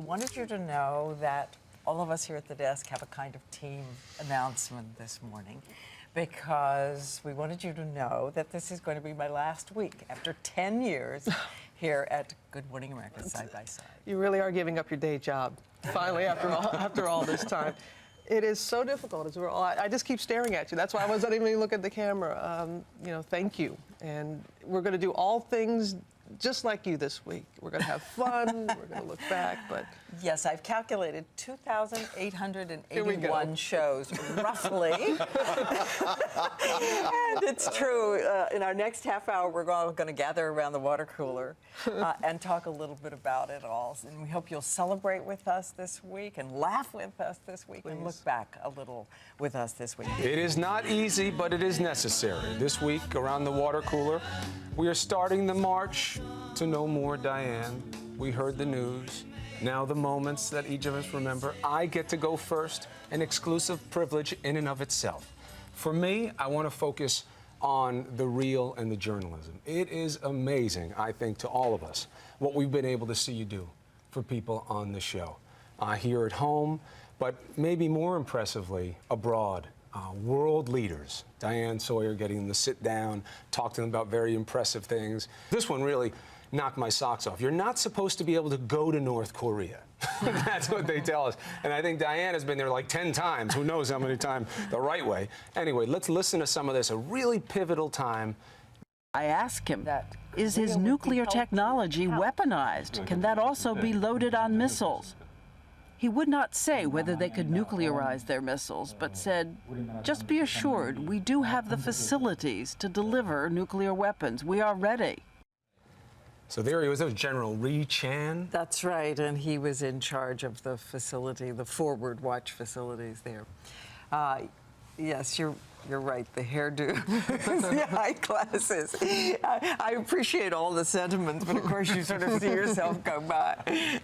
wanted you to know that all of us here at the desk have a kind of team announcement this morning, because we wanted you to know that this is going to be my last week after 10 years here at Good Morning America Side by Side. You really are giving up your day job, finally, after all this time. It is so difficult. I just keep staring at you. That's why I wasn't even looking at the camera. Thank you. And we're going to do all things just like you this week. We're going to have fun. We're going to look back. But yes, I've calculated 2,881 shows, roughly. And it's true. In our next half hour, we're all going to gather around the water cooler and talk a little bit about it all. And we hope you'll celebrate with us this week and laugh with us this week. Please. And look back a little with us this week. It is not easy, but it is necessary. This week, around the water cooler, we are starting the march to no more Diane. We heard the news. Now the moments that each of us remember. I get to go first, an exclusive privilege in and of itself. For me, I want to focus on the real and the journalism. It is amazing, I think, to all of us, what we've been able to see you do for people on the show. Here at home, but maybe more impressively, abroad. World leaders, Diane Sawyer, getting them to sit down, talk to them about very impressive things. This one really knocked my socks off. You're not supposed to be able to go to North Korea. That's what they tell us. And I think Diane has been there like 10 times. Who knows how many times the right way. Anyway, let's listen to some of this, a really pivotal time. I asked him, is his nuclear technology weaponized? Can that also be loaded on missiles? He would not say whether they could nuclearize their missiles, but said, just be assured, we do have the facilities to deliver nuclear weapons. We are ready. So there he was. That was General Ri Chan. That's right, and he was in charge of the facility, the forward watch facilities there. Yes, you're right, the hairdo, the eyeglasses. I appreciate all the sentiments, but of course you sort of see yourself go by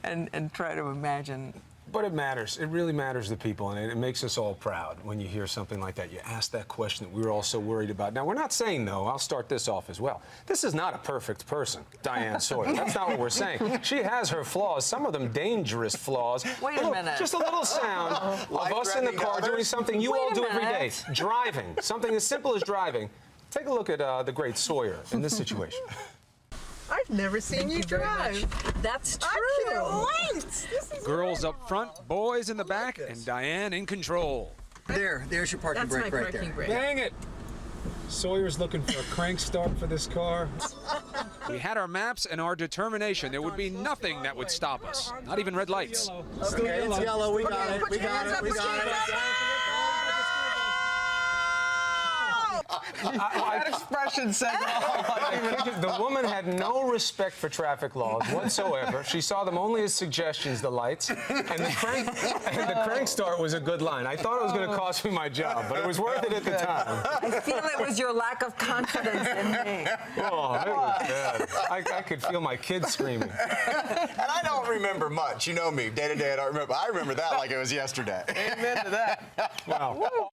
and try to imagine. But it matters. It really matters to people, and it makes us all proud when you hear something like that. You ask that question that we were all so worried about. Now, we're not saying, though, I'll start this off as well, this is not a perfect person, Diane Sawyer. That's not what we're saying. She has her flaws, some of them dangerous flaws. Wait a minute. Just a little sound of us in the car doing something you all do every day, driving, something as simple as driving. Take a look at the great Sawyer in this situation. I've never seen you drive. That's true. I can't wait. Girls up front, boys in the back, and Diane in control. There's your parking brake right there. Dang it! Sawyer's looking for a crank start for this car. We had our maps and our determination. There would be nothing that would stop us, not even red lights. Okay, it's yellow. We got it. We got it. We got it. That expression said The woman had no respect for traffic laws whatsoever. She saw them only as suggestions, the lights, and the crank start was a good line. I thought it was going to cost me my job, but it was worth it at the time. I feel it was your lack of confidence in me. Oh, it was bad. I could feel my kids screaming. And I don't remember much. You know me, day to day I don't remember. I remember that like it was yesterday. Amen to that. Wow.